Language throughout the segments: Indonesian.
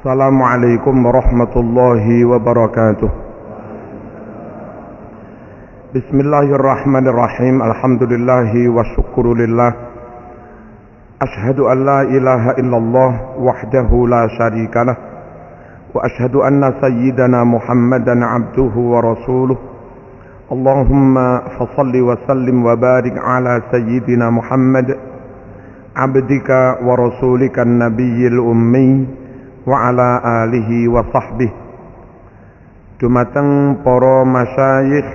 Assalamualaikum warahmatullahi wabarakatuh. Bismillahirrahmanirrahim. Alhamdulillahi wa syukurulillah. Ashhadu an la ilaha illallah wahdahu la syarika lah. Wa ashhadu anna sayyidana Muhammadan abduhu wa rasuluh. Allahumma fasalli wa sallim wa barik ala sayyidina Muhammad abdika wa rasulika nabiyil ummi wa ala alihi wa sahbihi. Dumateng para masyayikh,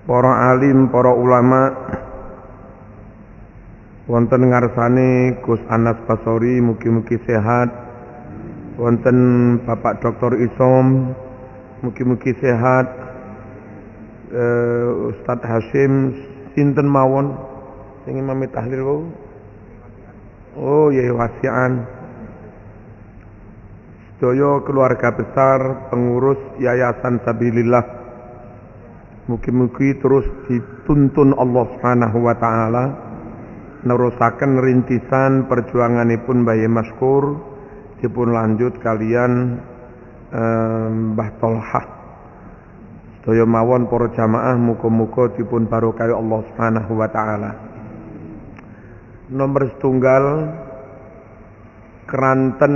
para alim, para ulama wonten ngarsane Gus Anas Basori, mugi-mugi sehat. Wonten Bapak Dr. Isom, mugi-mugi sehat. Ustadz Hasyim sinten mawon sing imami tahlil wau? Oh ya wasian. Sedaya keluarga besar pengurus Yayasan Sabilillah, mugi-mugi terus dituntun Allah Subhanahu wa taala nerusaken rintisan perjuanganipun Mbah Maskur dipun lanjut kalian Mbah Tolhah. Sedaya mawon para jamaah muga-muga dipun barokah Allah Subhanahu wa taala. Nomor setunggal keranten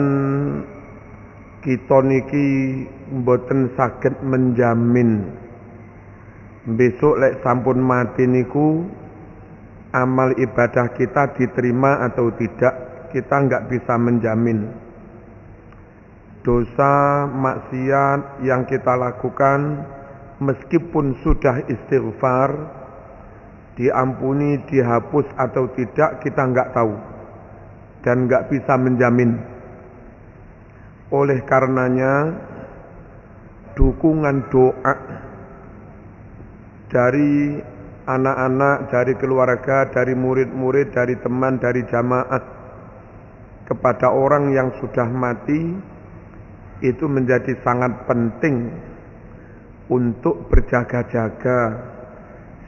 kita niki mboten saged menjamin besok lek sampun mati niku amal ibadah kita diterima atau tidak, kita nggak bisa menjamin. Dosa maksiat yang kita lakukan meskipun sudah istighfar diampuni, dihapus atau tidak, kita nggak tahu dan nggak bisa menjamin. Oleh karenanya dukungan doa dari anak-anak, dari keluarga, dari murid-murid, dari teman, dari jamaah kepada orang yang sudah mati itu menjadi sangat penting untuk berjaga-jaga.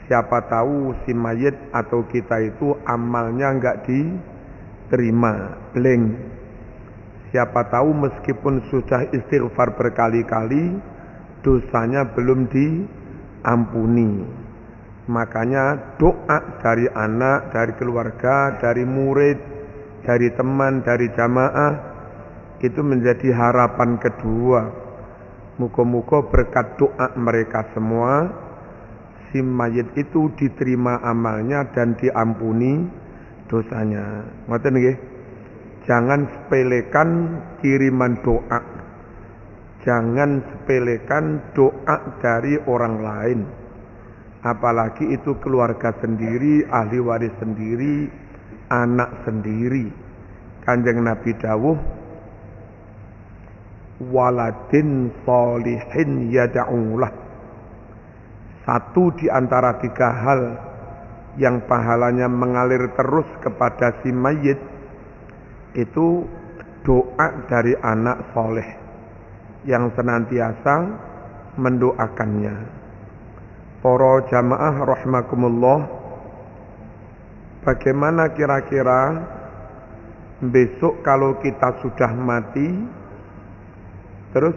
Siapa tahu si mayit atau kita itu amalnya enggak diterima, blank. Siapa tahu meskipun sudah istighfar berkali-kali, dosanya belum diampuni. Makanya doa dari anak, dari keluarga, dari murid, dari teman, dari jamaah itu menjadi harapan kedua. Muga-muga berkat doa mereka semua, si mayit itu diterima amalnya dan diampuni dosanya. Ngoten nggih? Jangan sepelekan kiriman doa. Jangan sepelekan doa dari orang lain. Apalagi itu keluarga sendiri, ahli waris sendiri, anak sendiri. Kanjeng Nabi dawuh, waladin sholihin yada'ulah. Satu di antara tiga hal yang pahalanya mengalir terus kepada si mayit itu doa dari anak soleh yang senantiasa mendoakannya. Para jamaah rahimakumullah, bagaimana kira-kira besok kalau kita sudah mati terus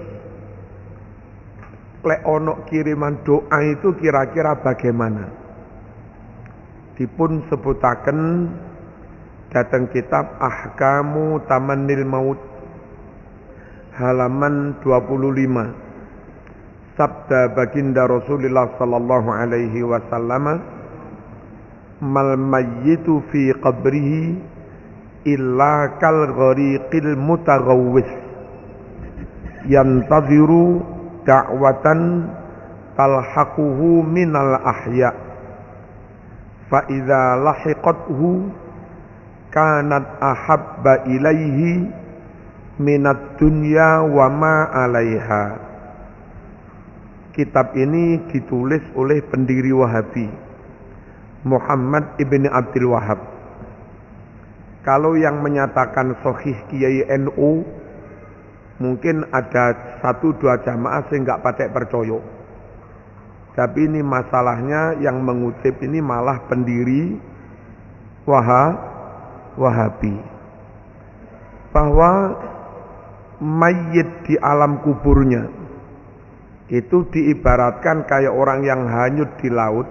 lek ono kiriman doa itu kira-kira bagaimana? Dipun sebutaken datang kitab Ahkamu Tamannil Maut halaman 25. Sabda baginda Rasulullah sallallahu alaihi wasallam, mal mayyitu fi qabrihi illa kal ghariqil mutaghawwis yantaziru da'watan talhaquhu minal ahya fa idza lahiqathu kanat ahabba ilaihi minat dunya wa ma alaiha. Kitab ini ditulis oleh pendiri Wahabi Muhammad ibn Abdul Wahab. Kalau yang menyatakan sahih Kiai NU mungkin ada 1-2 jamaah sing enggak patek percaya. Tapi ini masalahnya yang mengutip ini malah pendiri Wahabi. Bahwa mayit di alam kuburnya itu diibaratkan kayak orang yang hanyut di laut,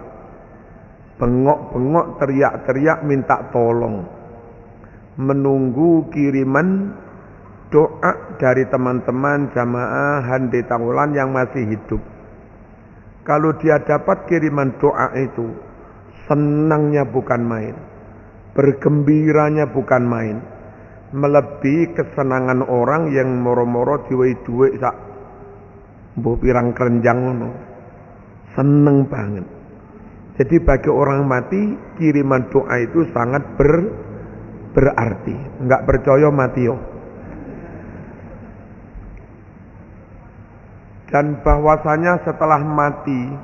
bengok-bengok, teriak-teriak minta tolong, menunggu kiriman doa dari teman-teman jamaah hande taulan yang masih hidup. Kalau dia dapat kiriman doa itu, senangnya bukan main, bergembiranya bukan main, melebihi kesenangan orang yang moro-moro diwehi dhuwit sak mbuh pirang kerenjang ngono. Seneng banget. Jadi bagi orang mati kiriman doa itu sangat berarti. Enggak percaya mati yo. Dan bahwasanya setelah mati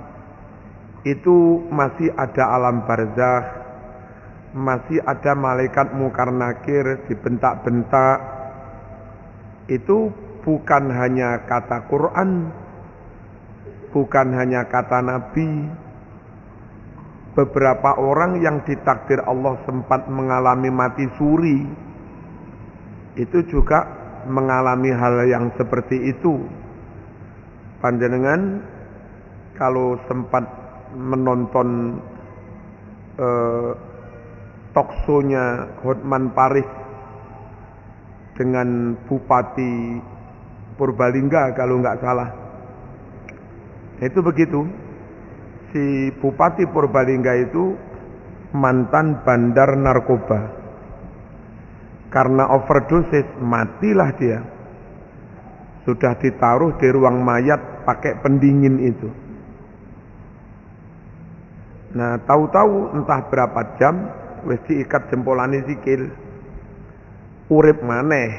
itu masih ada alam barzakh, masih ada malaikat mungkar nakir dibentak-bentak. Itu bukan hanya kata Quran, bukan hanya kata Nabi. Beberapa orang yang ditakdir Allah sempat mengalami mati suri itu juga mengalami hal yang seperti itu. Panjenengan kalau sempat menonton talkshow-nya Hotman Paris dengan Bupati Purbalingga kalau nggak salah, itu begitu. Si Bupati Purbalingga itu mantan bandar narkoba. Karena overdosis matilah dia. Sudah ditaruh di ruang mayat pakai pendingin itu. Nah, tahu-tahu entah berapa jam wis diikat jempolane sikil, urip maneh.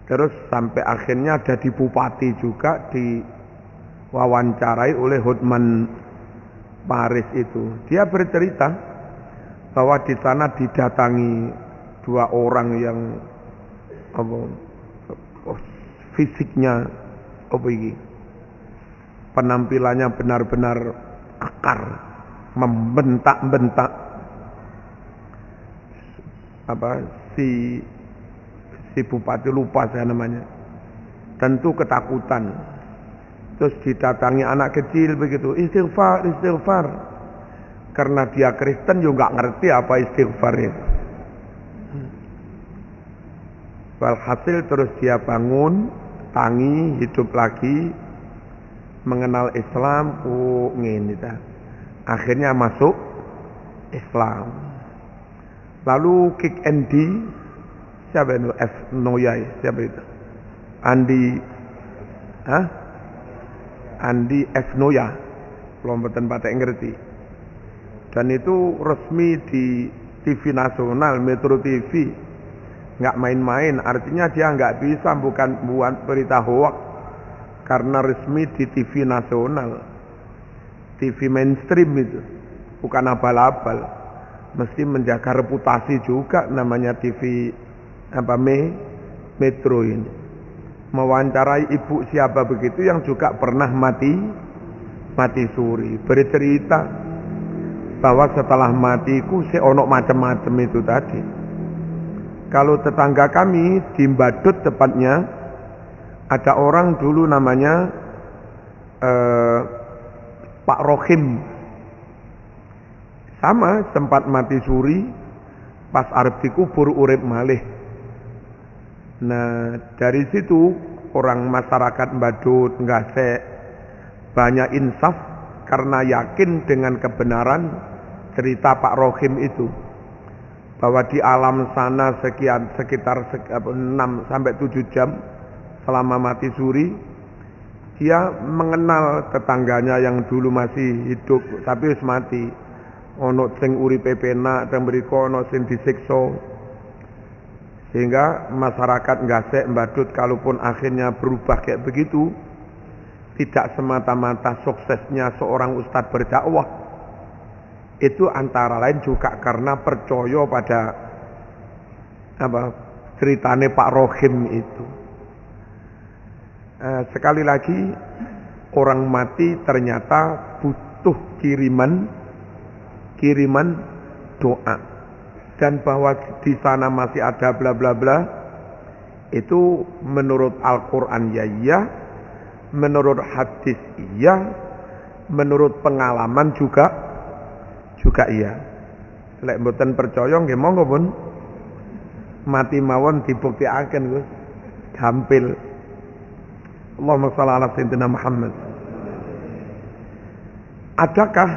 Terus sampai akhirnya jadi bupati juga, diwawancarai oleh Hotman Paris itu. Dia bercerita bahwa di sana didatangi dua orang yang fisiknya penampilannya benar-benar akar, membentak-bentak si bupati, lupa saya namanya, tentu ketakutan. Terus didatangi anak kecil begitu, istighfar, istighfar. Karena dia Kristen juga nggak ngerti apa istighfar itu. Walhasil terus dia bangun, tangi, hidup lagi, mengenal Islam. Ngene ta. Akhirnya masuk Islam. Lalu Kick Andy, siapa itu? F. Noyai, siapa itu? Andi F. Noya, pelompotan patek ngerti. Dan itu resmi di TV nasional, Metro TV. Nggak main-main, artinya dia nggak bisa bukan buat berita hoax, karena resmi di TV nasional, TV mainstream itu, bukan abal-abal, mesti menjaga reputasi juga namanya TV Metro ini. Mewawancarai ibu siapa begitu yang juga pernah mati suri, bercerita bahwa setelah matiku ono macam-macam itu tadi. Kalau tetangga kami di Badut tepatnya, ada orang dulu namanya Pak Rohim, sama sempat mati suri, pas arep dikubur urip malih. Nah, dari situ orang masyarakat Badut nggak banyak insaf karena yakin dengan kebenaran cerita Pak Rohim itu, bahwa di alam sana sekitar 6 sampai 7 jam selama mati suri, dia mengenal tetangganya yang dulu masih hidup tapi wis mati. Ono sing uripe penak, dan mriko ono sing disiksa. Sehingga masyarakat Ngasek Badut kalaupun akhirnya berubah kayak begitu, tidak semata-mata suksesnya seorang ustadz berdakwah, itu antara lain juga karena percaya pada ceritane Pak Rohim itu. Sekali lagi, orang mati ternyata butuh kiriman doa, dan bahwa di sana masih ada bla bla bla, Itu menurut Al-Quran ya iya, menurut hadis iya, menurut pengalaman juga iya. Lek mboten percaya nggih monggo pun mati mawon dibuktikaken Gus. Gampil. Allahumma shalli ala sayyidina Muhammad. Adakah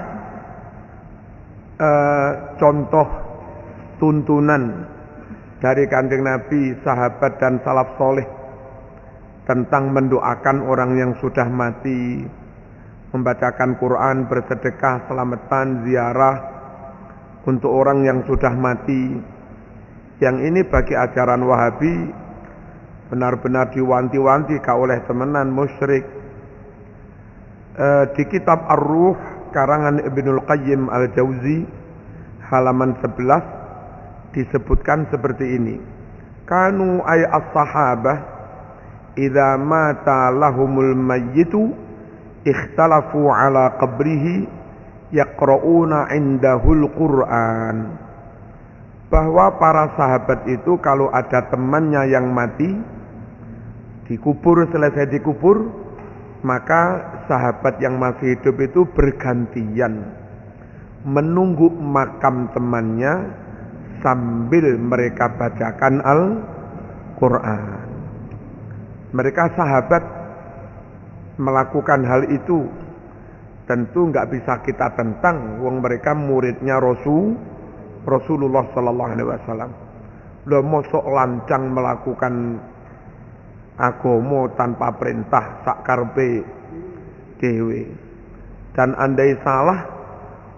contoh tuntunan dari Kanjeng Nabi, sahabat dan salaf soleh tentang mendoakan orang yang sudah mati, membacakan Quran, bersedekah, selamatan, ziarah untuk orang yang sudah mati? Yang ini bagi ajaran Wahabi benar-benar diwanti-wanti ka oleh temenan musyrik. Di kitab Ar-Ruh karangan Ibnul Qayyim Al-Jauzi halaman 11 disebutkan seperti ini. Kanu ay as-sahabah idza mata lahumul mayyitu ikhtalafu ala qabrihi yaqra'una indahul Qur'an. Bahwa para sahabat itu kalau ada temannya yang mati dikubur, selesai dikubur, maka sahabat yang masih hidup itu bergantian menunggu makam temannya sambil mereka bacakan Al-Quran. Mereka sahabat melakukan hal itu, tentu nggak bisa kita tentang, wong mereka muridnya Rasulullah Sallallahu Alaihi Wasallam. Lo mosok lancang melakukan agomo tanpa perintah sakarpe dewe. Dan andai salah,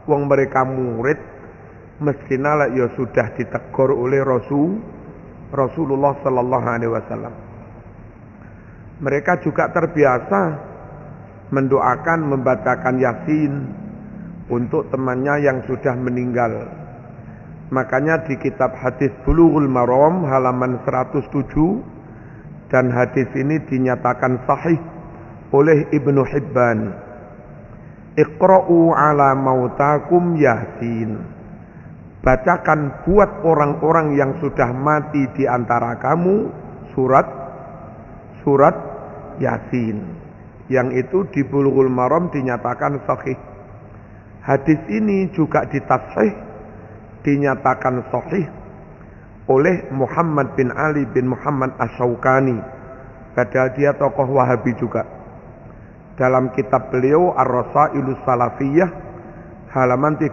wong mereka murid mestinya ya sudah ditegur oleh Rasulullah Sallallahu Alaihi Wasallam. Mereka juga terbiasa mendoakan, membacakan Yasin untuk temannya yang sudah meninggal. Makanya di kitab hadis Bulughul Maram halaman 107, dan hadis ini dinyatakan sahih oleh Ibnu Hibban. Iqra'u ala mautakum Yasin. Bacakan buat orang-orang yang sudah mati di antara kamu surat Yasin. Yang itu di Bulughul Maram dinyatakan sahih. Hadis ini juga ditafsir, dinyatakan sahih oleh Muhammad bin Ali bin Muhammad Asy-Syaukani. Padahal dia tokoh Wahabi juga. Dalam kitab beliau Ar-Rasailus Salafiyah halaman 36.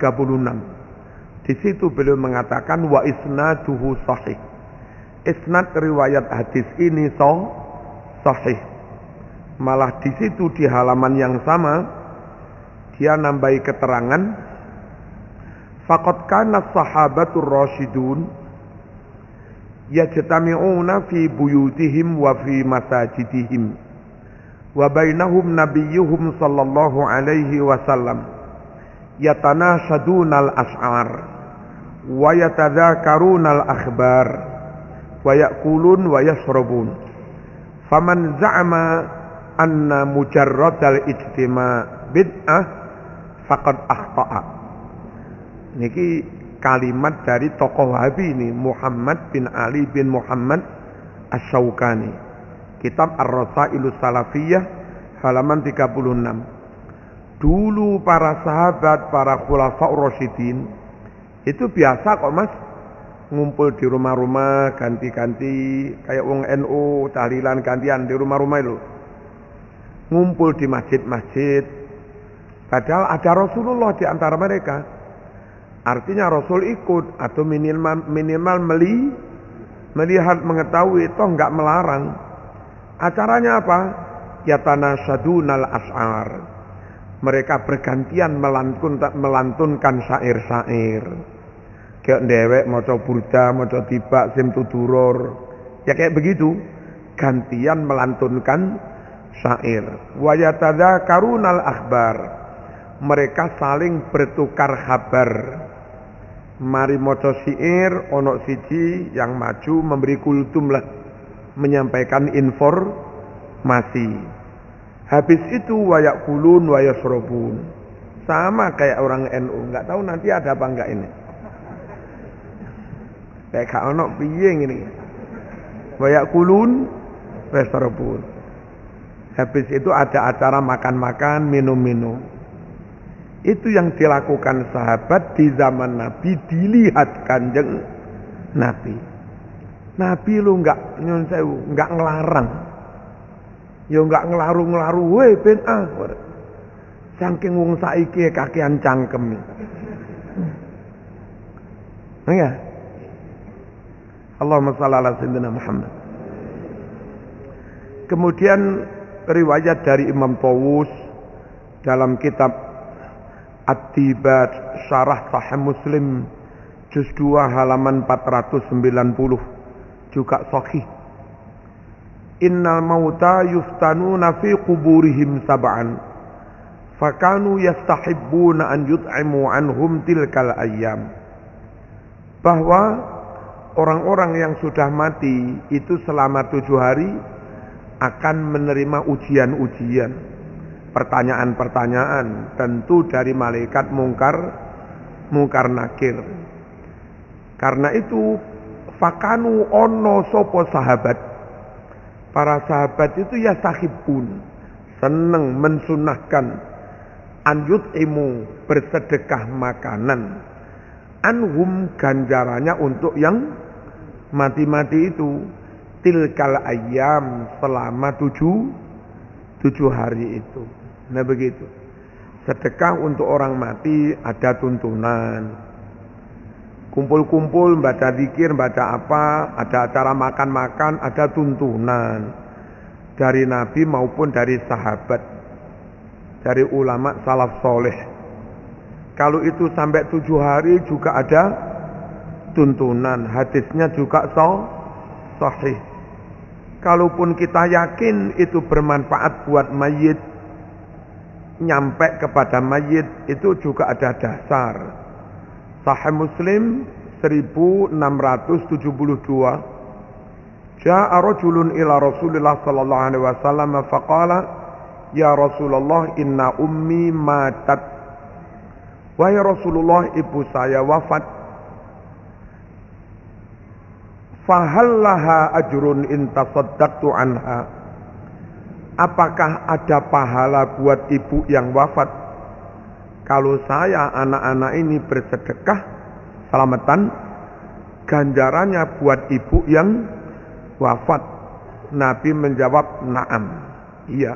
Di situ beliau mengatakan wa isnaduhu sahih. Isnad riwayat hadis ini sahih. Malah di situ di halaman yang sama dia nambahi keterangan faqad kana sahabatur rasyidun yajtami'una fi buyutihim wa fi masajidihim wa bainahum nabiyyuhum sallallahu alaihi wasallam yatanashadunal ash'ar wa yatadzakarunal akhbar wa ya'kulun wa yashrabun. Faman za'ama anna mujarradal ijtima' bid'ah faqad akhta'a. Niki kalimat dari tokoh Wahabi ini, Muhammad bin Ali bin Muhammad Asy-Syaukani. Kitab Ar-Rasailus Salafiyah halaman 36. Dulu para sahabat, para khulafaur rasyidin itu biasa kok Mas, ngumpul di rumah-rumah ganti-ganti kayak wong NU tahlilan gantian di rumah-rumah itu. Ngumpul di masjid-masjid. Padahal ada Rasulullah di antara mereka. Artinya Rasul ikut atau minimal melihat, mengetahui, toh enggak melarang. Acaranya apa? Yatanashadunal ash'ar. Mereka bergantian melantunkan syair-syair. Kayak dewek maca burda, maca tibak, sim tudurur. Ya kayak begitu. Gantian melantunkan syair. Wa yatadzakarunal akhbar. Mereka saling bertukar kabar. Mari maca syair, ono siji yang maju memberi kultum lah, menyampaikan informasi. Habis itu wayakulun wayasrobun. Sama kayak orang NU, nggak tahu nanti ada apa enggak ini. Kayak gak ono piye ngene. wa yakulun wa yashrabun. Habis itu ada acara makan-makan, minum-minum. Itu yang dilakukan sahabat di zaman Nabi, dilihat Kanjeng Nabi. Nabi lu enggak nyun sewu, enggak ngelarang. Ya enggak ngelaru-ngelaru, weh ben saking wong saiki kakean cangkem. Ya. Allahumma shalli ala sayyidina Muhammad. Kemudian riwayat dari Imam Tawus dalam kitab At-Tibat Syarah Sahih Muslim juz 2 halaman 490 juga sahih. Innal mauta yuftanuna fi quburihim sab'an fakanu yastahibbuna an yut'imu anhum tilkal ayyam. Bahwa orang-orang yang sudah mati itu selama 7 hari akan menerima ujian-ujian, pertanyaan-pertanyaan, tentu dari malaikat mungkar nakir. Karena itu fakanu ono sopo sahabat, para sahabat itu ya sahibun, seneng mensunahkan anjut imu, bersedekah makanan, anhum, ganjarannya untuk yang mati-mati itu, tilkal ayyam, selama 7 hari itu. Nah begitu. Sedekah untuk orang mati ada tuntunan. Kumpul-kumpul, baca zikir, baca apa, ada acara makan-makan, ada tuntunan. Dari Nabi maupun dari sahabat, dari ulama salaf soleh. Kalau itu sampai 7 hari juga ada tuntunan. Hadisnya juga sahih. Kalaupun kita yakin itu bermanfaat buat mayit, nyampe kepada mayit, itu juga ada dasar. Sahih Muslim 1672. Ja'a rajulun ila Rasulillah sallallahu alaihi wasallam faqala ya Rasulullah inna ummi matat. Wahai Rasulullah, ibu saya wafat. Fahallaha ajrun in tasaddaqtu anha. Apakah ada pahala buat ibu yang wafat kalau saya anak-anak ini bersedekah selamatan? Ganjarannya buat ibu yang wafat. Nabi menjawab na'am, iya.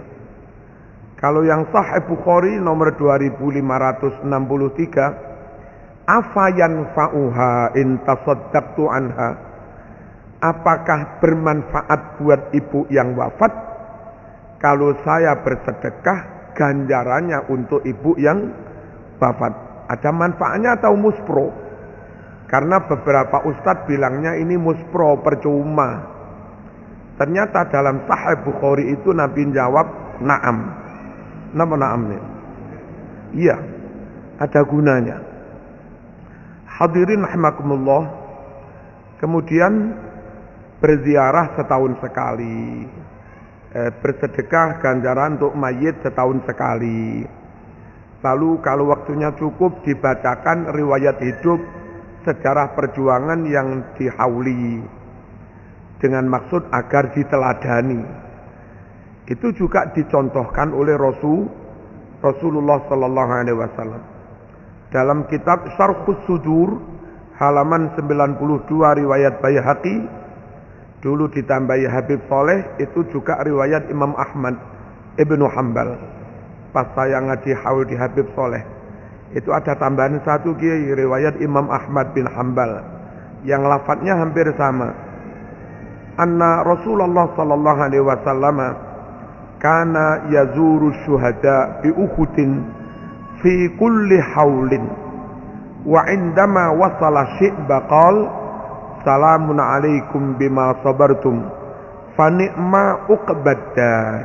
Kalau yang Sahih Bukhari nomor 2563, afayan fa'uha in tasaddaqtu anha. Apakah bermanfaat buat ibu yang wafat kalau saya bersedekah ganjarannya untuk ibu yang wafat? Ada manfaatnya atau muspro? Karena beberapa ustadz bilangnya ini muspro, percuma. Ternyata dalam Sahih Bukhari itu Nabi jawab na'am. Nama na'amnya? Iya, ada gunanya. Hadirin rahimakumullah. Kemudian berziarah setahun sekali, bersedekah ganjaran untuk mayit setahun sekali. Lalu kalau waktunya cukup dibacakan riwayat hidup sejarah perjuangan yang dihauli dengan maksud agar diteladani. Itu juga dicontohkan oleh Rasulullah sallallahu alaihi wasallam dalam kitab Syarhus Sudur halaman 92 riwayat Baihaqi. Dulu ditambahi Habib Soleh, itu juga riwayat Imam Ahmad Ibnu Hanbal. Pas saya ngaji haul di Habib Soleh, itu ada tambahan satu kiai, riwayat Imam Ahmad bin Hanbal, yang lafadznya hampir sama. Anna Rasulullah sallallahu alaihi wasallam kana yazuru syuhada bi Uhudin fi kulli haulin, wa indama wasala syi'ba qala salamun alaikum bima sabartum fa ni'ma uqbaddar.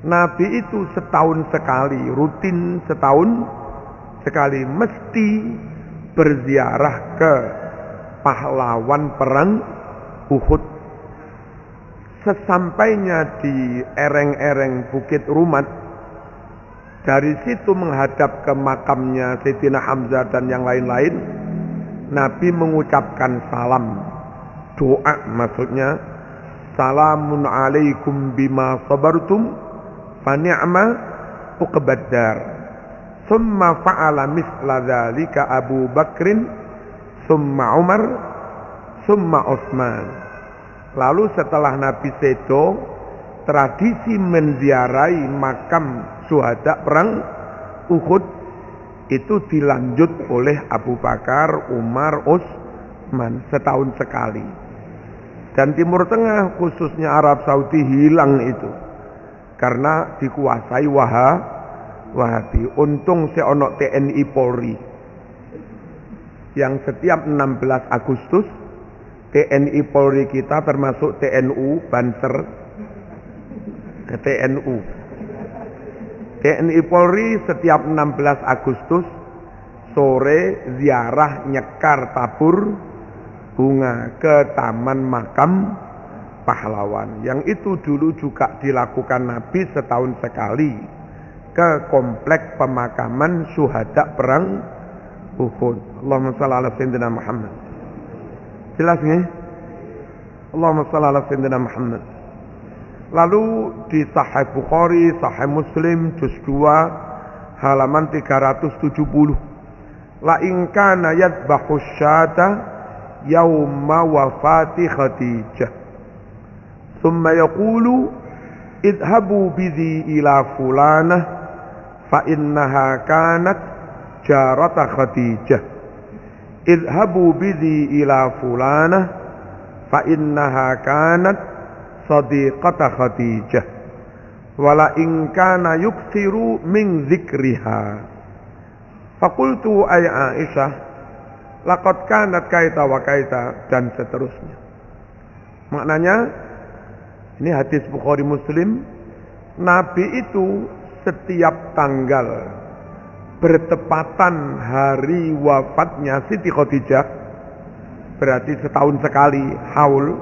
Nabi itu setahun sekali, rutin setahun sekali mesti berziarah ke pahlawan perang Uhud. Sesampainya di ereng-ereng Bukit Rumat, dari situ menghadap ke makamnya Sayyidina Hamzah dan yang lain-lain, Nabi mengucapkan salam, doa maksudnya, salamun alaikum bima sabartum fa ni'ma uqbad dar. Thumma fa'ala misla dzalika Abu Bakrin, thumma Umar, thumma Utsman. Lalu setelah Nabi sedo, tradisi menziarahi makam syuhada perang Uhud itu dilanjut oleh Abu Bakar, Umar, Utsman setahun sekali. Dan Timur Tengah khususnya Arab Saudi hilang itu karena dikuasai Wahabi. Untung seonok TNI Polri yang setiap 16 Agustus TNI Polri kita termasuk TNU Banser, TNI Polri setiap 16 Agustus sore ziarah nyekar tabur bunga ke Taman Makam Pahlawan, yang itu dulu juga dilakukan Nabi setahun sekali ke kompleks pemakaman syuhada perang Uhud. Allahumma shalli ala sayyidina Muhammad. Jelas nggih? Allahumma shalli ala sayyidina Muhammad. Lalu di Sahih Bukhari, Sahih Muslim juz 2 halaman 370. La in kana yadhbahu syata yauma wafati Khadijah. Thumma yaqulu idhabu bizi ila fulanah fa innaha kanat jarata Khadijah. Idhabu bizi ila fulanah fa innaha kanat sadiqata Khadijah. Wala in kana yuksiru min zikriha. Fakultu ay Aisyah laqad kanat kaita wa kaita, dan seterusnya. Maknanya ini hadis Bukhari Muslim, Nabi itu setiap tanggal bertepatan hari wafatnya Siti Khadijah, berarti setahun sekali haul,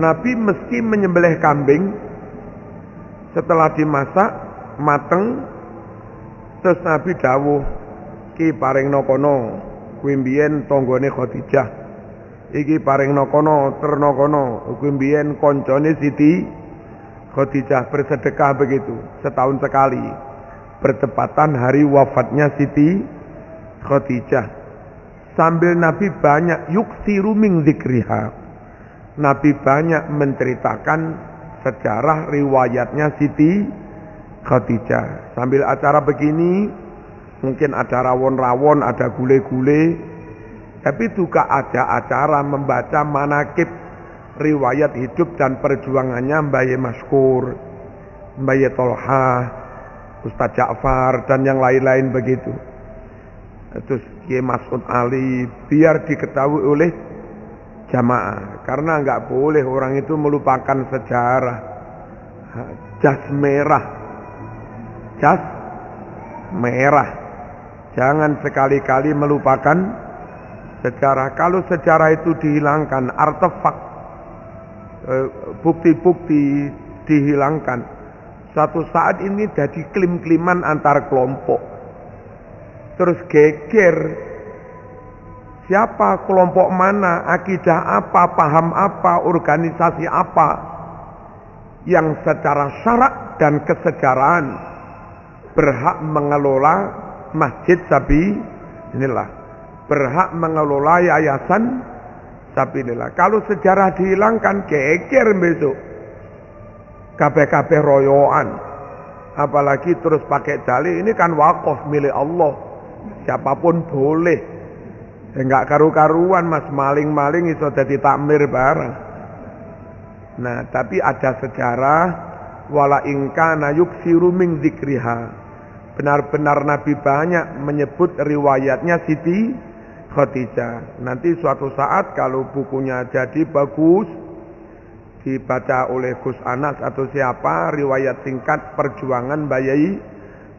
Nabi mesti menyembelih kambing. Setelah dimasak mateng, terus Nabi dawuh, ki paring nokono kuwi mbiyen tanggane Khadijah, iki paring nokono terno kono kuwi mbiyen koncone Siti Khadijah. Bersedekah begitu setahun sekali bertepatan hari wafatnya Siti Khadijah. Sambil Nabi banyak yuksiru min zikriha, Nabi banyak menceritakan sejarah riwayatnya Siti Khadijah. Sambil acara begini mungkin ada rawon-rawon, ada gule-gule, tapi juga ada acara membaca manakib riwayat hidup dan perjuangannya Mbaye Maskur, Mbaye Tolha, Ustadz Ja'far, dan yang lain-lain begitu. Terus Kiai Mas'ud Ali, biar diketahui oleh jamaah, karena nggak boleh orang itu melupakan sejarah. Jas merah, jangan sekali-kali melupakan sejarah. Kalau sejarah itu dihilangkan, artefak, bukti-bukti dihilangkan, suatu saat ini jadi klim-kliman antar kelompok, terus geger siapa, kelompok mana, akidah apa, paham apa, organisasi apa yang secara syarak dan kesejarahan berhak mengelola masjid sabi inilah, berhak mengelola yayasan sabilillah. Kalau sejarah dihilangkan, geger besok kabeh-kabeh royoan, apalagi terus pakai dalih. Ini kan wakaf milik Allah, siapapun boleh. Enggak karu-karuan mas, maling-maling iso dadi takmir bareng. Nah, tapi ada sejarah, wala in kana yuksiru min zikriha, benar-benar Nabi banyak menyebut riwayatnya Siti Khadijah. Nanti suatu saat kalau bukunya jadi bagus, dibaca oleh Gus Anas atau siapa, riwayat singkat perjuangan Mbaye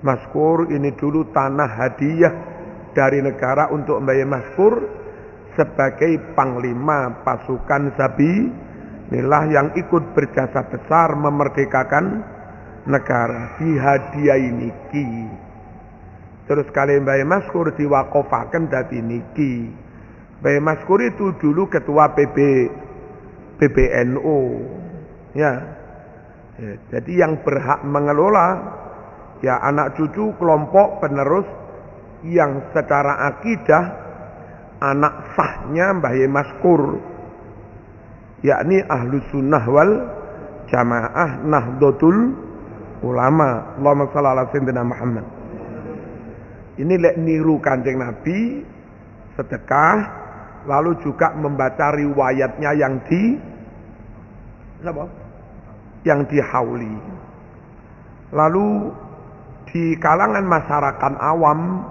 Maskur. Ini dulu tanah hadiah dari negara untuk Mbaye Maskur sebagai panglima pasukan sabilillah yang ikut berjasa besar memerdekakan negara. Dihadiahi niki. Terus kali Mbaye Maskur diwakofaken dadi niki. Mbaye Maskur itu dulu ketua PBNU. Ya. Jadi yang berhak mengelola ya anak cucu kelompok penerus yang secara akidah anak sahnya Mbah Yai Maskur, yakni Ahlus Sunnah wal Jamaah Nahdlatul Ulama. Allahumma shalli ala sayyidina Muhammad. Ini lek niru Kanjeng Nabi, sedekah, lalu juga membaca riwayatnya yang dihauli. Lalu di kalangan masyarakat awam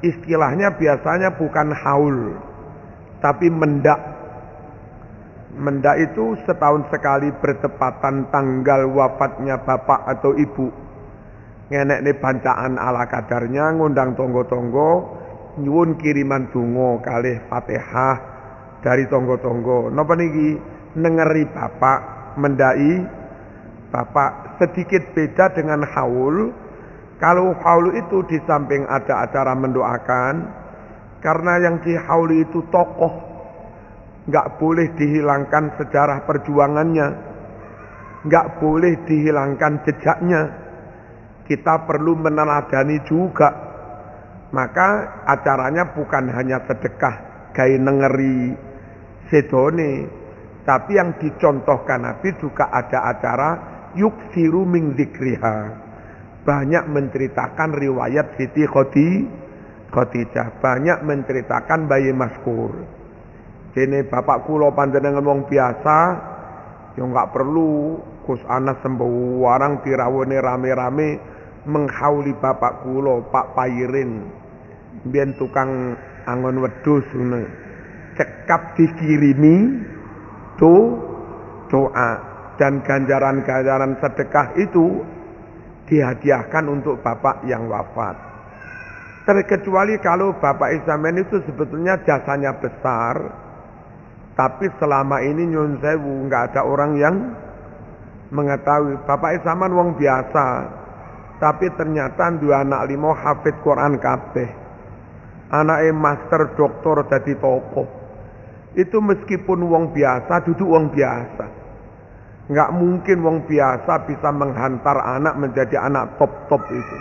istilahnya biasanya bukan haul, tapi mendak. Mendak itu setahun sekali bertepatan tanggal wafatnya bapak atau ibu. Ngenek nih bancaan ala kadarnya, ngundang tonggo-tonggo, nyuwun kiriman donga kalih Fatihah dari tonggo-tonggo. Napa niki nengeri bapak, mendai bapak. Sedikit beda dengan haul. Kalau haul itu di samping ada acara mendoakan, karena yang dihauli itu tokoh, nggak boleh dihilangkan sejarah perjuangannya, nggak boleh dihilangkan jejaknya. Kita perlu meneladani juga. Maka acaranya bukan hanya sedekah gaya nengeri sedone, tapi yang dicontohkan Nabi juga ada acara yuksiru min dzikriha, banyak menceritakan riwayat Siti Khadijah, banyak menceritakan Bayi Maskur. Dene bapak kula panjenengan wong biasa, yang nggak perlu Gus Anas sembarang dirawone rame-rame menghauli bapak kula Pak Pairin, biyen tukang angon wedhus ngono, cekap dikirimi doa dan ganjaran-ganjaran sedekah itu dihadiahkan untuk bapak yang wafat. Terkecuali kalau bapak Isamen itu sebetulnya jasanya besar, tapi selama ini nyun sewu nggak ada orang yang mengetahui bapak Isamen wong biasa, tapi ternyata dua anak limo hafid Quran kabeh, anake master doktor dadi tokoh. Itu meskipun wong biasa, duduk wong biasa. Nggak mungkin wong biasa bisa menghantar anak menjadi anak top-top itu.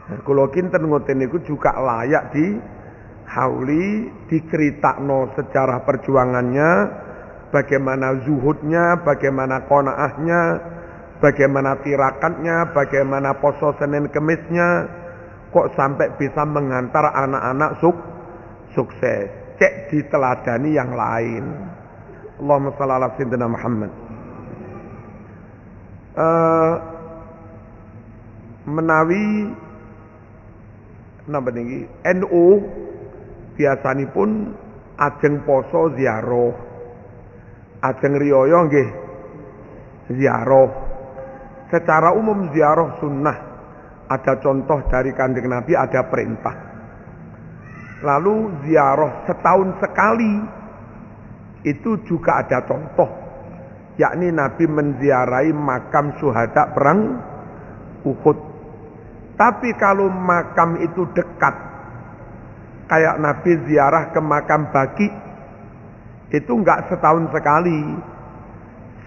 Nah, kula kinten ngoten niku juga layak dihauli, diceritakno sejarah perjuangannya, bagaimana zuhudnya, bagaimana qanaahnya, bagaimana tirakatnya, bagaimana poso Senin Kemisnya, kok sampai bisa menghantar anak-anak sukses. Cek diteladani yang lain. Allahumma shalli ala sayyidina Muhammad. Menawi napa niki NU biasanipun ajeng poso ziarah, ajeng riyaya nggih ziarah. Secara umum ziarah sunnah, ada contoh dari Kanjeng Nabi, ada perintah. Lalu ziarah setahun sekali itu juga ada contoh, yakni Nabi menziarahi makam syuhada perang Uhud. Tapi kalau makam itu dekat, kayak Nabi ziarah ke makam Baqi, itu enggak setahun sekali.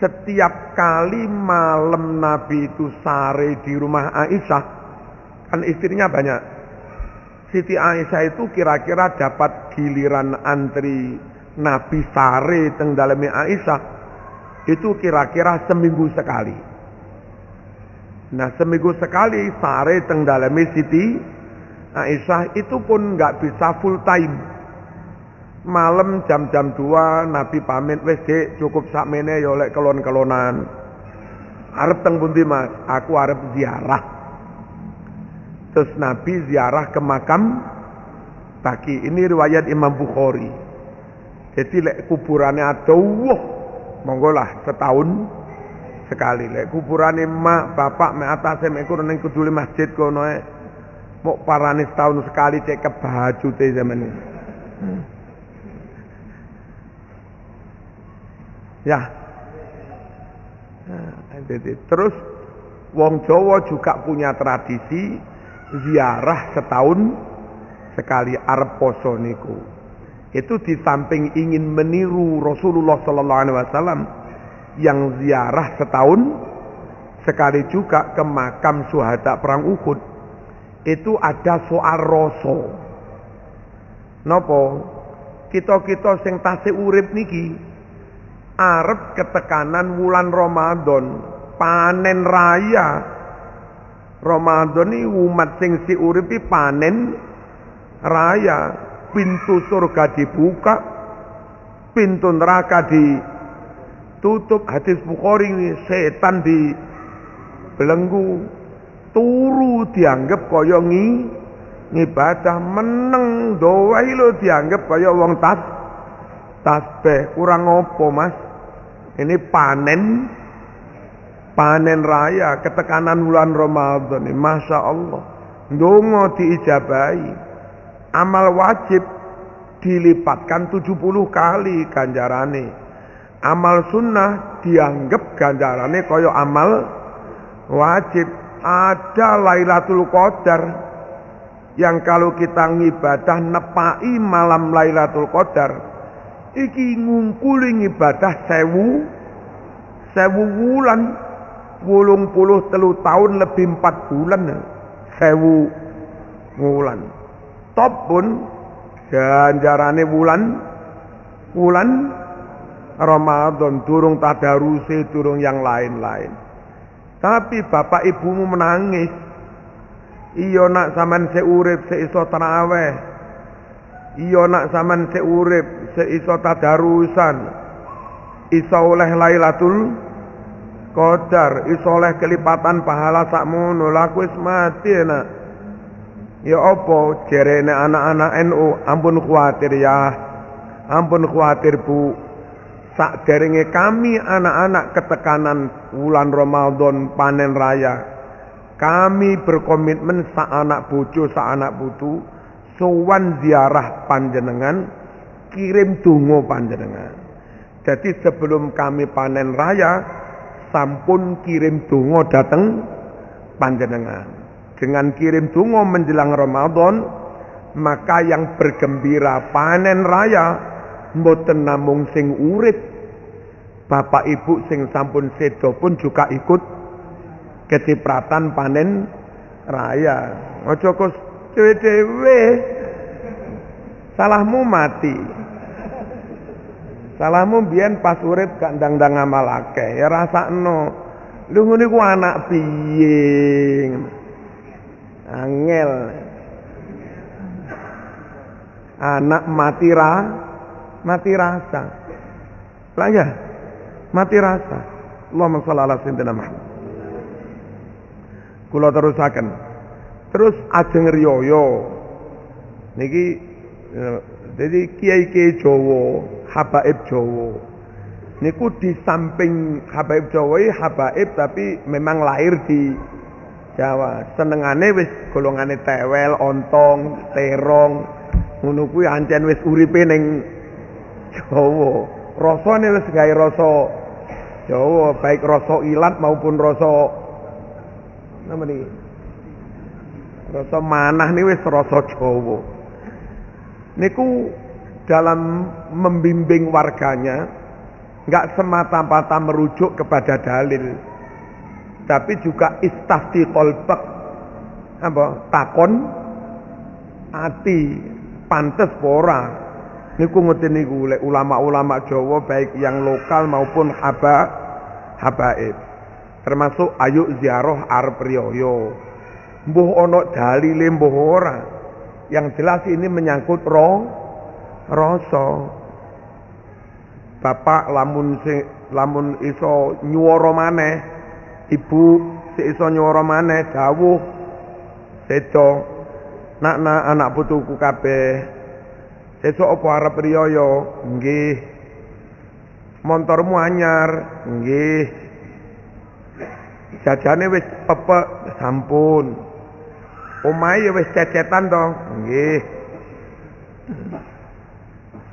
Setiap kali malam Nabi itu sare di rumah Aisyah, kan istrinya banyak. Siti Aisyah itu kira-kira dapat giliran antri Nabi sare teng daleme Aisyah itu kira-kira seminggu sekali. Nah, seminggu sekali sare teng daleme Siti Aisyah itu pun nggak bisa full time. Malam jam-jam 2 Nabi pamit, wis Dik cukup sakmene ya oleh kelon-kelonan. Arep teng pundi Mas? Aku arep ziarah. Terus Nabi ziarah ke makam Baqi. Ini riwayat Imam Bukhari. Jadi lek kuburane adoh, monggo lah setahun sekali. Lek kuburane mak bapak mek atase mek kono ning kudule masjid kono mok parane setahun sekali cek kebajute zaman ini. Ya. Nah, terus wong Jawa juga punya tradisi ziarah setahun sekali arep poso niku. Itu di samping ingin meniru Rasulullah sallallahu alaihi wasallam yang ziarah setahun sekali juga ke makam syuhada perang Uhud. Itu ada soal rasa. Napa? Kita-kita sing tasih urip niki arep ketekanan wulan Ramadan, panen raya. Ramadan iki umat sing si uripi panen raya, pintu surga dibuka, pintu neraka ditutup. Hadis Bukhari ini, setan di belenggu, turu dianggap kaya ngibadah, meneng doai lo dianggap kaya wong tasbih. Kurang opo mas? Ini panen raya, ketekanan bulan Ramadan ini, masya Allah. Ndonga diijabahi, amal wajib dilipatkan 70 kali ganjarane. Amal sunnah dianggap ganjarane kaya amal wajib. Ada Lailatul Qadar yang kalau kita ngibadah nepai malam Lailatul Qadar iki ngumpuli ngibadah 1000 wulan, 83 tahun lebih 4 bulan, 1000 wulan. Top pun ganjarane wulan Ramadan, durung tadaruse, durung yang lain-lain. Tapi bapak ibumu menangis. Iya nak sampean seurip seiso tarawih. Iya nak sampean seurip seiso tadarusan. Iso oleh Lailatul Qadar, iso oleh kelipatan pahala sakmono. Lah wis mati nak. Ya apa jerene anak-anak NU, ampun khawatir ya. Ampun khawatir Bu. Sakderenge kami anak-anak ketekanan wulan Ramadan panen raya, kami berkomitmen sak anak bojo sak anak putu sowan ziarah panjenengan, kirim donga panjenengan. Jadi sebelum kami panen raya sampun kirim donga dateng panjenengan. Dengan kirim donga menjelang Ramadan, maka yang bergembira panen raya mboten namung sing urip, bapak ibu sing sampun sedo pun juga ikut kecipratan panen raya. Aja kok dhewe-dhewe salahmu mati. Salahmu biyen pas urip gak ndang-ndang ngamal akeh, ya rasakno. Lho ngene ku anak piye? Angel. Anak mati rasa. Lah ya, mati rasa. Allahumma shalli ala sayyidina Muhammad. Kula terusaken. Terus ajeng riyaya. Niki jadi kiai-kiai Jawa, habaib Jawa. Niku di samping habaib Jawa habaib tapi memang lahir di Jawa. Senengane wis golongane tewel, ontong, terong. Ngono kuwi ancen wis uripe ning Jawa. Rasane wis gawe rasa Jawa, baik rasa ilat maupun rasa napa niki? Rasa manah ini wis rasa Jawa. Niku dalam membimbing warganya enggak semata-mata merujuk kepada dalil, tapi juga istafti qalbak, apa? Takon ati pantes ora. Niku ngoten niku ulama-ulama Jawa baik yang lokal maupun habaib. Termasuk ayo ziarah arep riyaya. Mbuh ana dalile mbuh ora. Yang jelas ini menyangkut rasa. Bapak lamun iso nyuwara maneh, ibu sik iso nyuwara maneh dawuh sedo. Nak anak putuku kabeh. Sesuk apa arep riyaya? Nggih. Montormu anyar? Nggih. Jajane wis pepek, sampun. Omahe wis cecetan to? Nggih.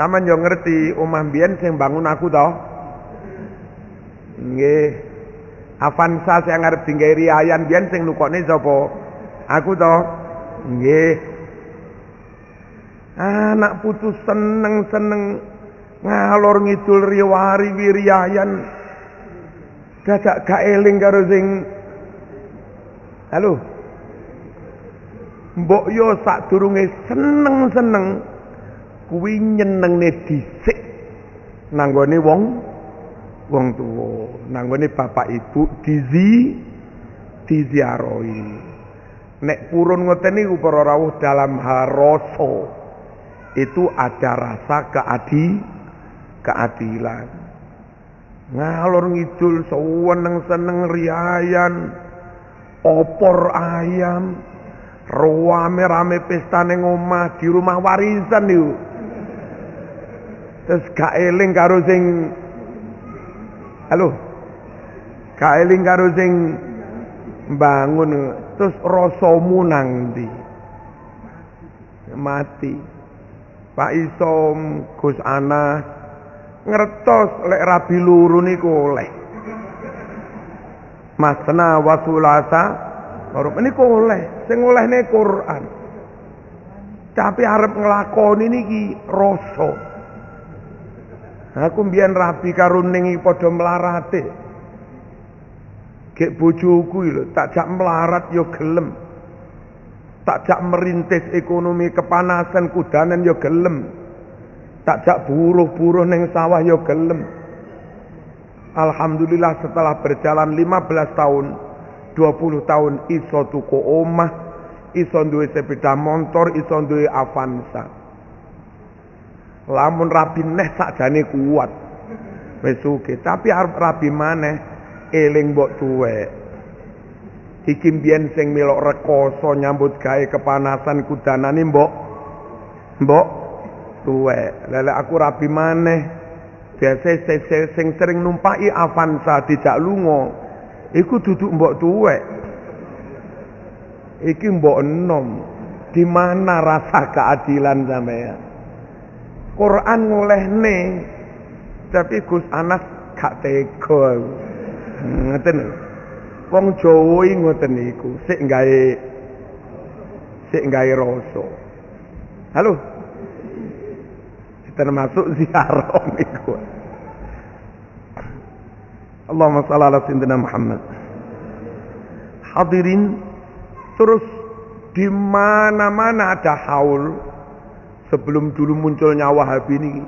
Sampeyan yo ngerti omah mbiyen sing bangun aku to? Nggih. Avanza sing arep dinggawe riayan mbiyen sing nukokne sapa? Aku to? Nggih. Anak putu seneng-seneng ngalor ngidul riwari wiryayan. Dadak gak eling karo sing halo. Mbok yo sadurunge seneng-seneng kuwi nyenengne dhisik nanggone wong tuwa, nanggone bapak ibu diziarahi. Nek purun ngoten niku para rawuh dalam hal rasa itu ada rasa keadilan. Ngalor ngidul seneng riayan, opor ayam, rame-rame pesta ning omah di rumah warisan niku. Terus gak eling karo sing halo. Gak eling karo sing bangun, terus rasamu nang ndi? Mati. Pak Isom, Gus Anas ngertos lek rabi luru niku oleh. Masna wa sulasa niku oleh, sing olehne Quran. Tapi arep nglakoni niki rasa. Aku mbiyen rabi karo ning padha mlarate. Gek bojoku lho, tak jak melarat yo gelem. Tak jak merintis ekonomi kepanasan kudanan yo gelem. Tak jak buruh-buruh ning sawah yo gelem. Alhamdulillah setelah berjalan 15 tahun, 20 tahun iso tuku omah, iso duwe sepeda motor, iso duwe Avanza. Lamun rabi neh sakjane kuat. Wis sugih, tapi arep rabi maneh eling mbok tuwek. Iki mbiyen sing melok rekoso nyambut gawe kepanasan kudanane mbok tuwek. Lele aku rabi maneh. Biasa sing sering numpaki Avanza dijak lunga. Iku duduk mbok tuwek. Iki mbok enom. Di mana rasa keadilan sampeyan? Quran ngolehne, tapi Gus Anas gak tega. Ngoten. Wong Jawa iki ngoten niku, sik gawe rasa. Halo. Termasuk ziarah niku. Allahumma shalli ala sayyidina Muhammad. Hadirin, terus di mana-mana ada haul. Sebelum dulu munculnya Wahabi ini,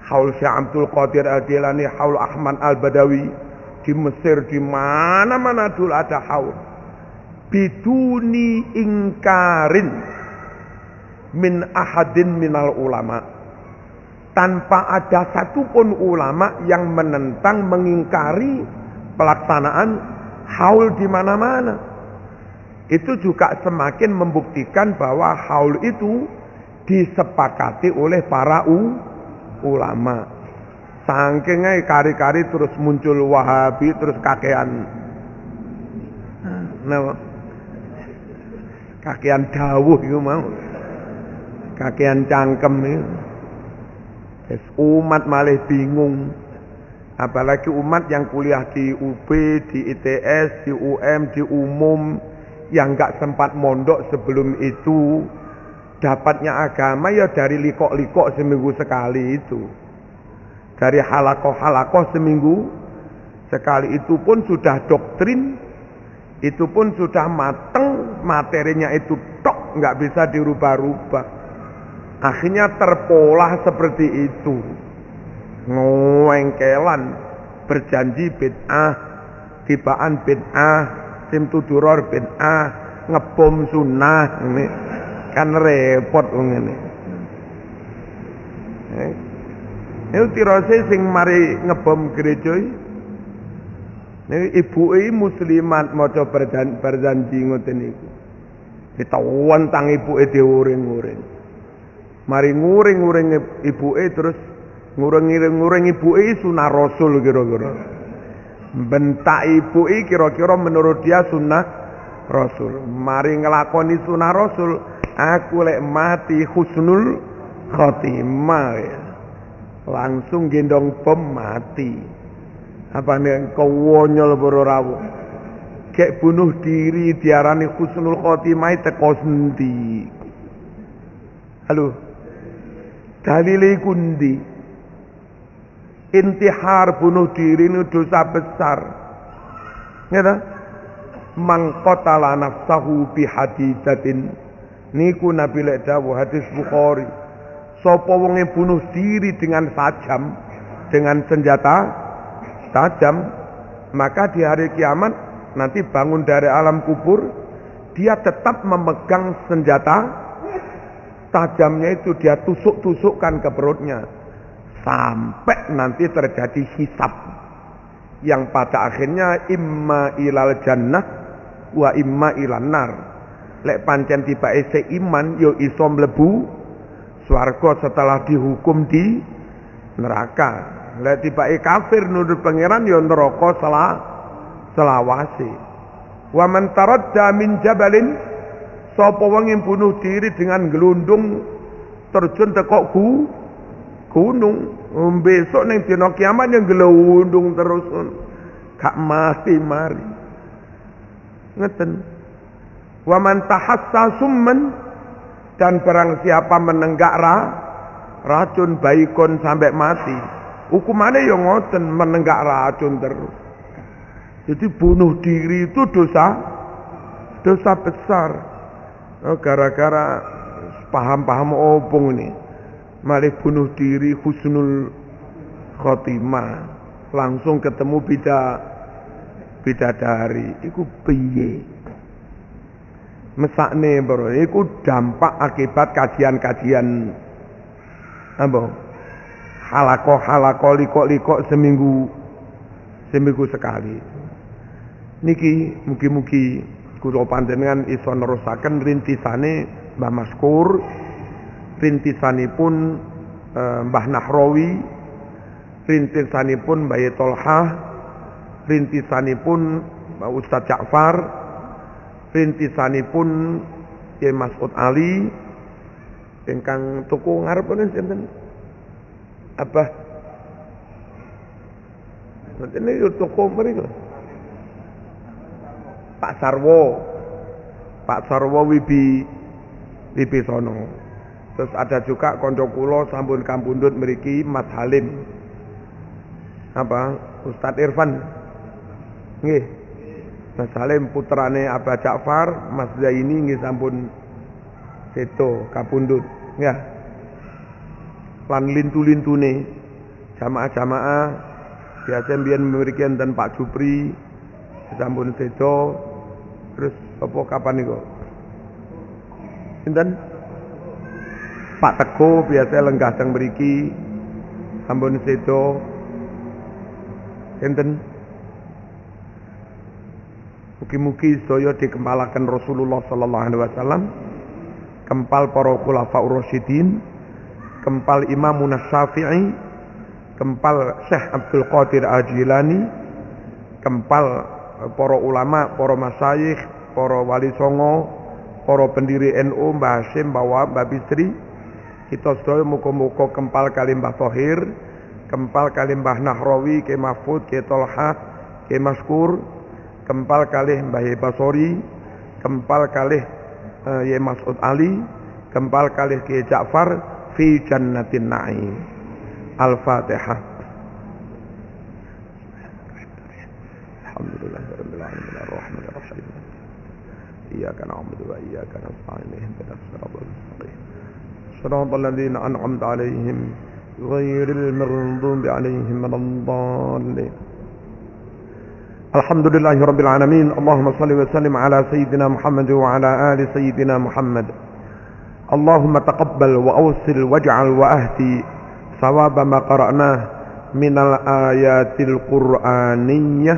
haul Syekh Abdul Qadir Al-Jilani, haul Ahmad Al-Badawi, di Mesir, di mana-mana dulu ada haul. Biduni ingkarin min ahadin minal ulama. Tanpa ada satupun ulama yang menentang, mengingkari pelaksanaan haul di mana-mana. Itu juga semakin membuktikan bahwa haul itu disepakati oleh para ulama. Saking kari-kari terus muncul Wahabi, terus kakean. Nah, kakean dawuh itu mau. Kakean cangkem itu. Umat malah bingung. Apalagi umat yang kuliah di UB, di ITS, di UM, di umum, yang gak sempat mondok sebelum itu, dapatnya agama ya dari likok-likok seminggu sekali itu. Dari halakoh-halakoh seminggu sekali, itu pun sudah doktrin, itu pun sudah mateng, materinya itu tok, nggak bisa dirubah-rubah. Akhirnya terpola seperti itu. Ngewengkelan, berjanji bid'ah, tibaan bid'ah, simtuduror bid'ah, ngebom sunnah, ini kan repot ngene. Itu tirose sing mari ngebom gereja iki. Niki ibuke muslimat maca berjanji ngoten niku. Ditawan tang ibuke diuring-uring. Mari nguring-nguring ibuke terus nguring-nguring ibuke sunah Rasul kira-kira. Bentak ibuke kira-kira menurut dia sunnah Rasul. Mari ngelakoni sunah Rasul, aku lek mati husnul khotimah ya. Langsung gendong bom mati. Apa nih kau wonyol bororawu? Kayak bunuh diri diarani husnul khotimah teko sendi. Halo, Dalile kundi. Intihar bunuh diri ini dosa besar. Ngeta? Man qatala nafsahu bihadidatin. Niku Nabi lek dawuh hadis Bukhari. Sapa wong bunuh diri dengan tajam, dengan senjata tajam, maka di hari kiamat nanti bangun dari alam kubur, dia tetap memegang senjata tajamnya itu, dia tusuk-tusukkan ke perutnya sampai nanti terjadi hisab yang pada akhirnya imma ilal jannah wa imma ilan nar. Lek pancen tibake seiman yo iso mlebu swarga setelah dihukum di neraka. Lek tibake kafir nurut pangeran yo neraka selawase. Wa man taradda min jabalin, sapa wong yang bunuh diri dengan gelundung terjun teko gunung, besok ning dina kiamat yang gelundung terus gak mati-mari. Ngeten. Wa man tahassa summan, dan barang siapa menenggak racun baikon sampai mati, hukumannya yang ngoten, menenggak racun terus. Jadi bunuh diri itu dosa besar. Gara-gara paham-paham opung ini, malah bunuh diri husnul khotimah, langsung ketemu bidadari. Iku piye? Mesakne bro, iku dampak akibat kajian-kajian apa? Halako liko seminggu sekali. Niki mugi-mugi kula panjenengan iso nerusaken rintisane Mbah Maskur, rintisanipun Mbah Nahrawi, rintisanipun Mbah Tolhah, rintisanipun Mbah Ustaz Ja'far, rintisanipun Kiai Mas'ud Ali, ingkang tuku ngarep sinten? Abah. Nanti yo tuku mriku. Pak Sarwo Wibi sono. Terus ada juga konco kula sampun kampundhut mriki Mas Halim. Apa? Ustadz Irfan. Nggih. Mas Halim putrane Abah Ja'far, Mas Zaini nggih sampun seto kapundhut. Ya. Lan lintu-lintune jamaah-jamaah biasa mbiyen mriki enten Pak Jupri sampun seto. Terus apa kapan niku? Sinten? Pak Teguh biasa lenggah teng mriki sampun seto. Sinten? Mugi-mugi sedaya dikempalaken Rasulullah sallallahu alaihi wasallam, kempal para khulafaur rasyidin, kempal Imamun Syafi'i, kempal Syekh Abdul Qadir Al-Jilani, kempal para ulama, para masyayikh, para wali songo, para pendiri NU, Mbah Hasyim, Mbah Wahab, Mbah Bisri. Kita sedaya muga-muga kempal kali Mbah Thohir, kempal kali Mbah Nahrawi, Kiai Mahfud, Kiai Tolhah, Kiai Maskur, kempal kalih Mbah Basori, kempal kalih Yai Mas'ud Ali, kempal kalih Kiai Ja'far fi jannatin na'im. Al-Fatihah. Alhamdulillahirabbil alamin arrahmanir rahim. Iyyaka na'budu wa iyyaka nasta'in ihdinas siratal mustaqim. Shiratal ladzina an'amta 'alaihim ghairil maghdubi 'alaihim waladdallin. Alhamdulillahirabbil alamin. Allahumma shalli wa sallim ala sayyidina Muhammad wa ala ali sayyidina Muhammad. Allahumma taqabbal wa awsil waj'al wa ahdi thawaba ma qara'nah minal ayatil qur'aniyyah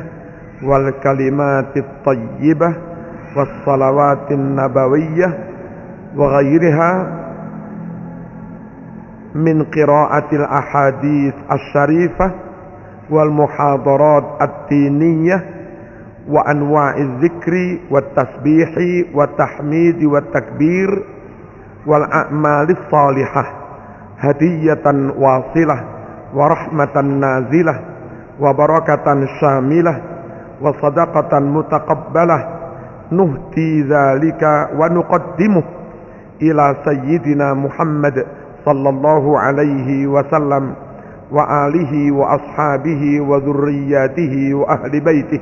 wal kalimatit thayyibah was salawatin nabawiyyah wa ghairiha min qira'atil ahadits asy-syarifah wal muhadarat ad-diniyah wa anwa'iz zikri wat tasbihi wat tahmidi wat takbir wal a'malis salihah hadiyatan wasilah wa rahmatan nazilah wa barakatan syamilah wa sadaqatan mutaqabbalah nuhti dzalika wa nuqaddimuh ila sayyidina Muhammad صلى الله عليه وسلم وآله وأصحابه وذرياته وأهل بيته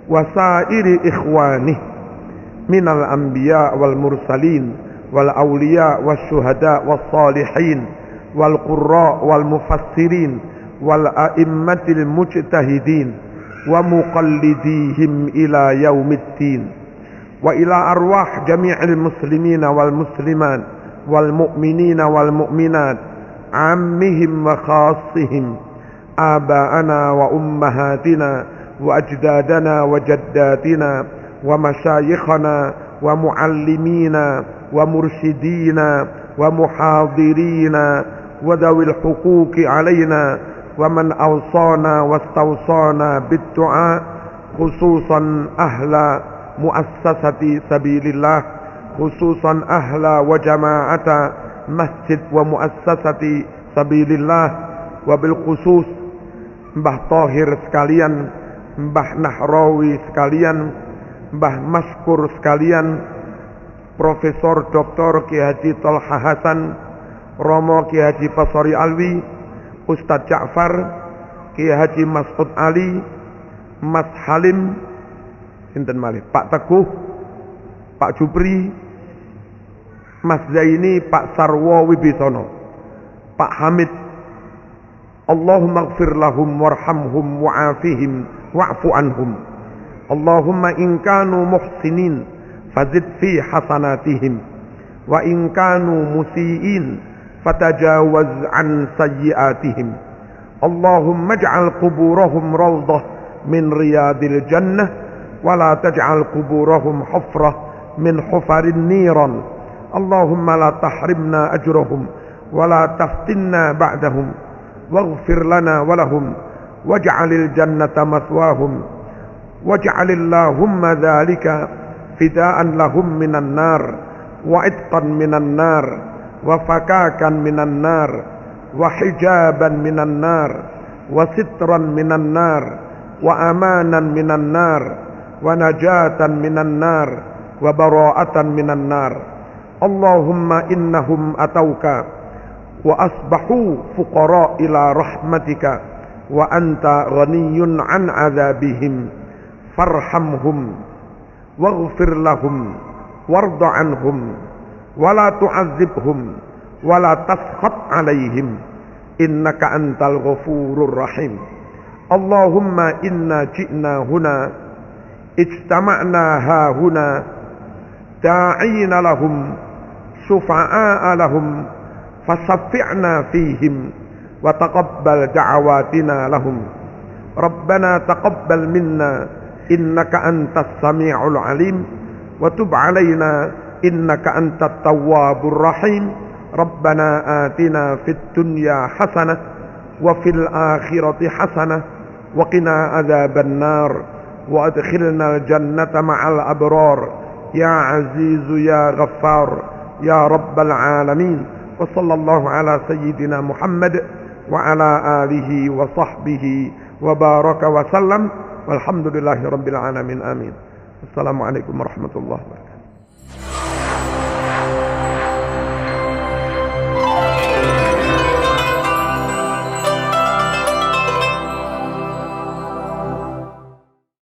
وسائر إخوانه من الأنبياء والمرسلين والأولياء والشهداء والصالحين والقراء والمفسرين والأئمة المجتهدين ومقلديهم إلى يوم الدين، وإلى أرواح جميع المسلمين والمسلمات والمؤمنين والمؤمنات عامهم وخاصهم، آباءنا وأمهاتنا وأجدادنا وجداتنا ومشايخنا ومعلمينا ومرشدينا ومحاضرينا وذوي الحقوق علينا ومن أوصانا واستوصانا بالدعاء، خصوصا أهل مؤسسة سبيل الله، خصوصا أهل وجماعة مسجد ومؤسسة سبيل الله، وبالخصوص Mbah Thohir sekalian, Mbah Nahrawi sekalian, Mbah Maskur sekalian, Profesor Dr. Ki Haji Tolha Hasan, Romo Ki Haji Pasori Alwi, Ustadz Ja'far, Ki Haji Mas'ud Ali, Mas Halim, sinten malih, Pak Teguh, Pak Jupri, Mas Zaini, Pak Sarwo Wibisono, Pak Hamid. Allahumma ighfir lahum warhamhum wa'afihim wa'fu anhum. Allahumma in kanu muhsinin fazid fi hasanatihim wa in kanu musiiin fatajawaz an sayyiatihim. Allahumma ij'al quburahum rawdah min riyadil jannah wa la taj'al quburahum hufrah min hufarin niran. Allahumma la tahrimna ajrahum wa la taftinna ba'dahum واغفر لنا ولهم واجعل الجنة مثواهم واجعل اللهم ذلك فداء لهم من النار وعتقا من النار وفكاكا من النار وحجابا من النار وسترا من النار وأمانا من النار ونجاة من النار وبراءة من النار. اللهم إنهم أتوك وأصبحوا فقراء إلى رحمتك وأنت غني عن عذابهم فارحمهم واغفر لهم وارض عنهم ولا تعذبهم ولا تسخط عليهم إنك أنت الغفور الرحيم. اللهم إنا جئنا هنا اجتمعنا ها هنا داعين لهم شفعاء لهم فشفعنا فيهم وتقبل دعواتنا لهم. ربنا تقبل منا إنك أنت السميع العليم وتب علينا إنك أنت التواب الرحيم. ربنا آتنا في الدنيا حسنة وفي الآخرة حسنة وقنا عذاب النار وأدخلنا الجنة مع الأبرار يا عزيز يا غفار يا رب العالمين. وصلى الله على سيدنا محمد وعلى آله وصحبه وبارك وسلم والحمد لله رب العالمين. آمين. السلام عليكم ورحمة الله.